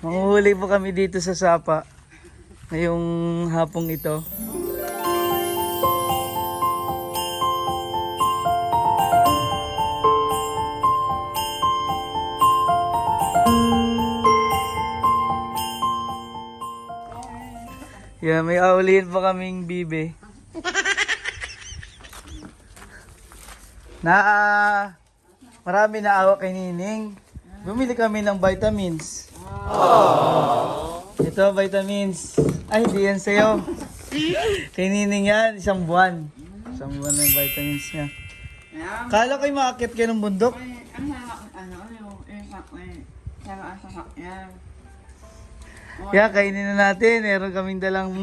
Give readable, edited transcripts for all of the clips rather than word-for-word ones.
Manguhuli po kami dito sa Sapa ngayong hapong ito. Yeah, may aulihin pa kaming bibe. Marami na awa kay Nining. Bumili kami ng vitamins. Ito, vitamins. Ay, hindi yan sa'yo. Kay Nining yan, isang buwan. Isang buwan ng vitamins niya. Kala ko'y makakit kayo ng bundok. Yeah, kainin na natin. Meron kaming dalang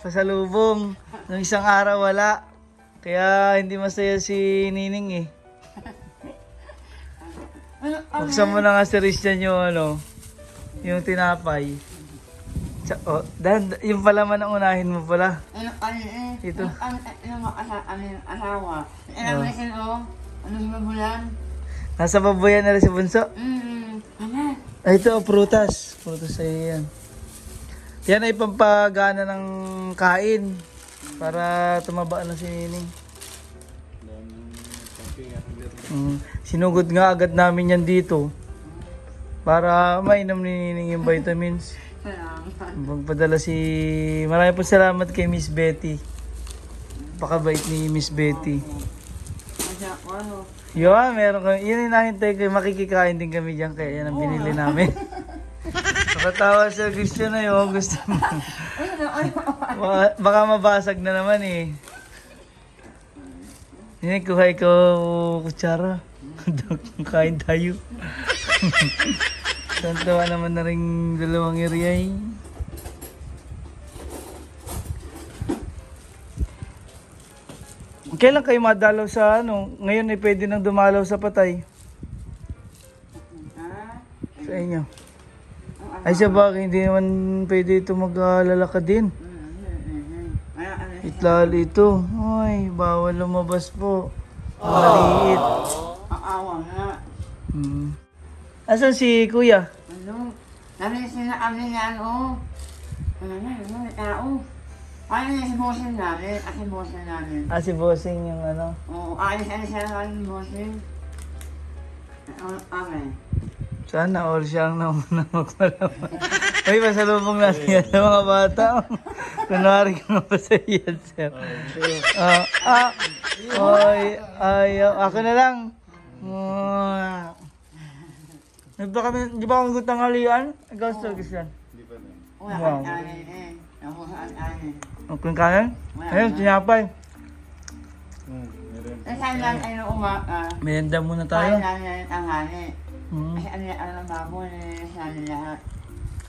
pasalubong. Nung isang araw wala. Kaya hindi masaya si Nining eh. Buksan mo na nga si Christian yung tinapay. Yung palaman ang unahin mo pala. Ito. Nasa babuyan na rin si Bunso. Ay, ito, prutas. Prutas ay yan. Yan ay pampagana ng kain. Para tumaba na si Nining. Sinugod nga agad namin yan dito. Para mainam ni Nining yung vitamins. Magpadala Marami po salamat kay Miss Betty. Pakabait ni Miss Betty. Yun, meron kami. Yun yung nahintay ko. Makikikain din kami dyan. Kaya yan ang binili namin. Nakatawa sa Christian na yun. Gusto mo. Baka mabasag na naman eh. Yan, kuhay ko kutsara. Kain tayo. Tantawa naman na rin dalawang area eh. Kailan kayo madalaw sa Ngayon ay pwede nang dumalaw sa Patay. Sa inyo. Ay siya bakit hindi naman pwede ito maglalakad din. Itlali ito. Ay, bawal lumabas po. Maliit. Awa nga. Asan si Kuya? Narisin na kami niyan, may tao. Ayaw niya si Bossing namin, si Bossing namin. Si Bossing yung Oo, alis-alis siya naman si Bossing. Amen. Sana all siya ang nauna magpalaman. Uy, pasalubong natin yan sa mga bata. Kunwari ka nga pa sa iyan, sir. Ako na lang. Di ba akong gutang halian? Ikaw, Sir Christian. Hindi pa rin. Wala kang kanin eh. Ako saan kanin. Ang kanin? Ayun, tinapay. Saan lang ay umaka. Merienda muna tayo. Saan lang yan ang hani. Kasi ang babo sabi lahat.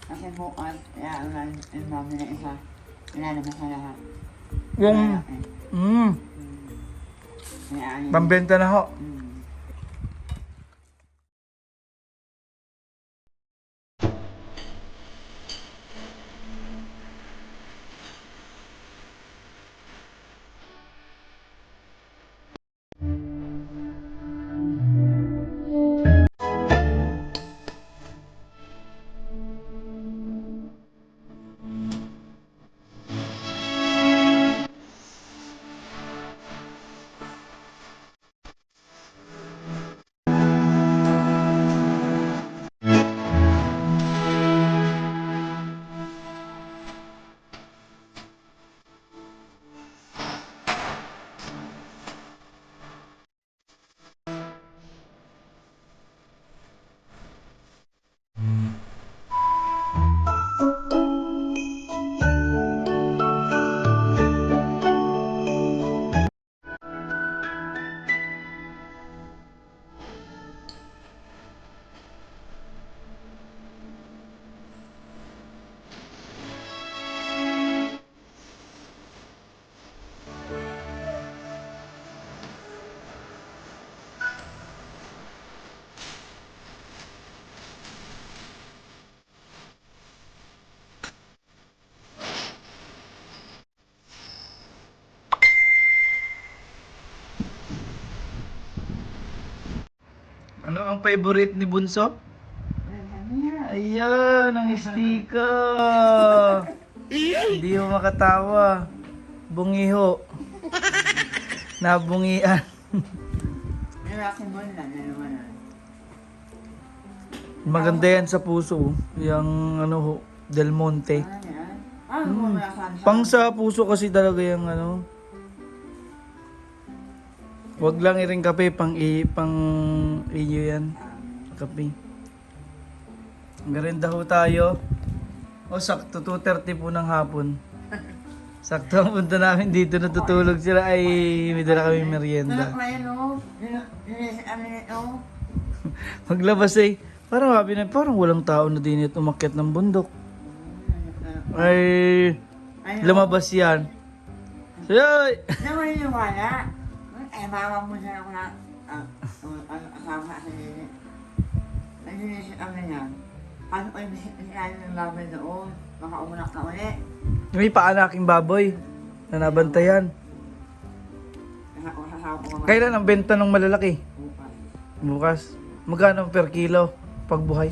Kasi bukas, ang babo na isa. Ilalabas na lahat. Pambenta na ho. Ano ang favorite ni Bunso? Ayan, ang istika. Hindi mo makatawa. Bungiho. Nabungian. Nalaking mo na, nalaman. Maganda yan sa puso. Yung ano ho, Del Monte. Ano yan? Ano mo malasan sa... Pang sa puso kasi talaga yung ano. Wag lang iring kape, pang iyo yan. Kape. Merienda ho tayo. O sakto, 2:30 po ng hapon. Sakto ang punta namin dito, natutulog sila ay may dala kami merienda. Ayan o. Amin ito. Maglabas ay, parang walang tao na din ito umakyat ng bundok. Ay, lumabas yan. Ay! Naman yung wala. Ay, mama mo dyan ako na... Kasama sa nini. Naginisip kami yan. Paano ko yung bisitahin ng babay doon? Makaunak na ulit. May paanaking baboy na nabantayan. Kasama ko Kailan ang benta ng malalaki? bukas. Bukas. Magkano per kilo pagbuhay?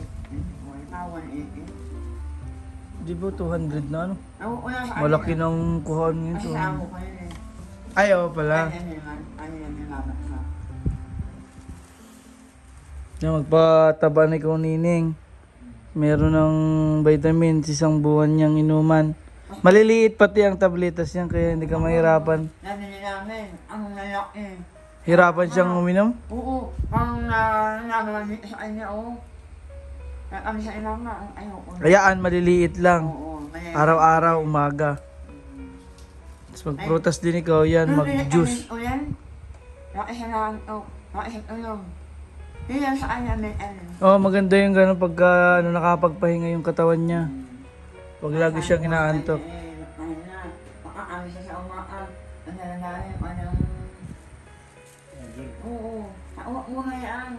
Wala pa, 180. Di ba 200 na ano? Wala sa Malaki ng kuhaan ngayon. Kasi amo ko yun eh. Ay, oo pala. Ano yan yung mama ko. Na magpataba na ikaw, Nining. Meron ng vitamins, isang buwan niyang inuman. Maliliit pati ang tabletas niyan, kaya hindi ka mahirapan. Nabili namin, ang lalaki. Hirapan siyang uminom? Oo, ang nagawa sa kanya, oo. Kami sa inama, ayoko. Kayaan, maliliit lang. Oo, kaya... Araw-araw, umaga. Tapos magprutas din ikaw yan, mag-juice. O yan? Nakisa lang ito, nakisa tulong. Yun yan sa kanya, may ano. Oh, maganda yung gano'n pagka nakapagpahinga yung katawan niya. Pag lagi siyang inaantok. Mahal na, makakami siya sa umaang. Ang nalalari, anong... Oo, huwag hayaan.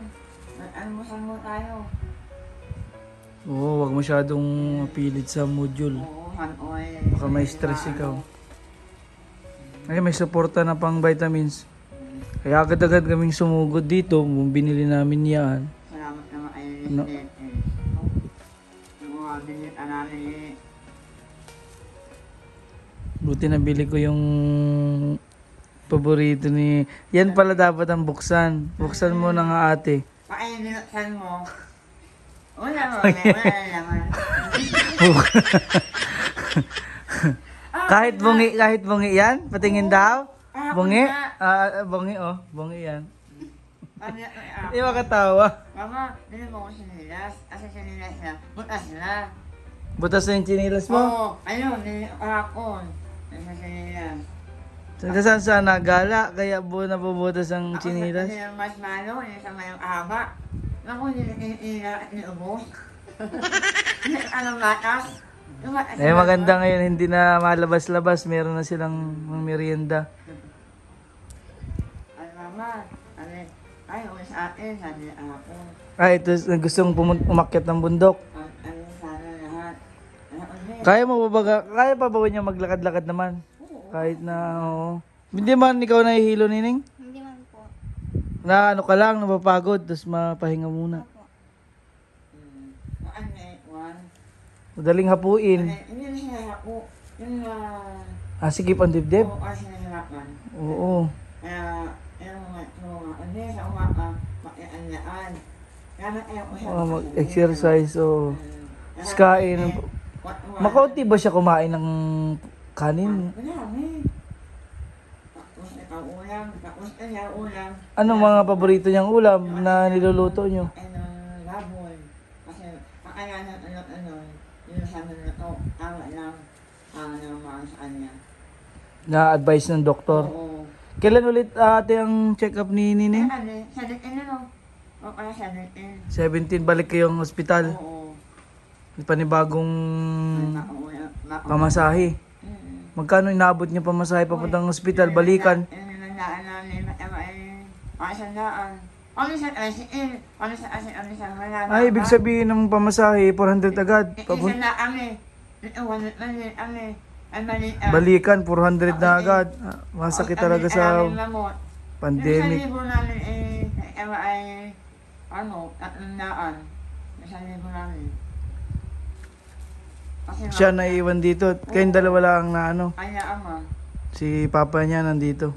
Almusal mo tayo. Oo, wag masyadong mapilit sa module. Oo, hanoy. Baka may stress ikaw. Ay, may suporta na pang vitamins. Kaya agad-agad kaming sumugod dito, binili namin yan. Salamat naman kayo No. Lisnet. Yung mga binita namin eh. Buti nabili ko yung paborito ni... Yan pala dapat ang buksan. Buksan mo na nga ate. Pakain binuksan mo. Wala naman. Kahit bungi yan, patingin daw. Bungi? Bungi oh, bungi yan. Di ba katawa? Mama, hindi mo ko sinilas. Asa sinilas na? Butas na. Butas na yung chinilas mo? Oo, ayun, kahapon. Asa sinilas. Saan sa nagala, kaya nabubutas ang Ako chinilas? sa yung mas malo, yung sa mayang haba. Naku, iniiyak at niubos. Anong gatas? Eh maganda ngayon, hindi na malabas-labas, meron na silang merienda. Ay, mama, ay, uwi sa atin, sabi ako. Ay, ito gustong umakyat ng bundok. Ano sana lahat. Kaya pa ba niya maglakad-lakad naman? Kahit na, oo. Hindi man ikaw nahihilo, Nining? Hindi man po. Na ano ka lang, napapagod, tapos mapahinga muna. Ano eh, one. Madaling hapuin. Hindi na sinahap ko. Yung Sikip ang dibdib? oo, kasi sinahirapan. Oo. Kaya, yung mga, hindi sa umaka, makianlaan. Kaya ayaw ko siya. Mag-exercise, oo. Tapos kain. Makaunti ba siya kumain ng kanin? Marami. Tapos ikaw ulam, tapos kaya ulam. Anong mga paborito niyang ulam na niluluto niyo? Ano, baboy. Kasi, kakayanan yun sa amin na to, tama lang. Naman sa kanya. Na-advise ng doktor. Oo. Kailan ulit ate ang check-up ni Nining? Ano, 17 ano? O kaya 17. 17, balik kayong ospital. Oo. Panibagong Pamasahe. pamasahe. Magkano inabot niyo pamasahe papuntang ospital, balikan? Nanandaan namin, makasandaan. Kami Ay, ibig sabihin ng pamasahe, 400 agad. Isa na kami. Maliit kami. Ay, maliit. Balikan, 400 na agad. Masakit talaga sa pandemic. Isang libo namin ay, ano, 300. Isang libo namin. Kasi Siya naiwan dito. Kayong dalawa lang na ano. Kaya ama, Si papa niya nandito.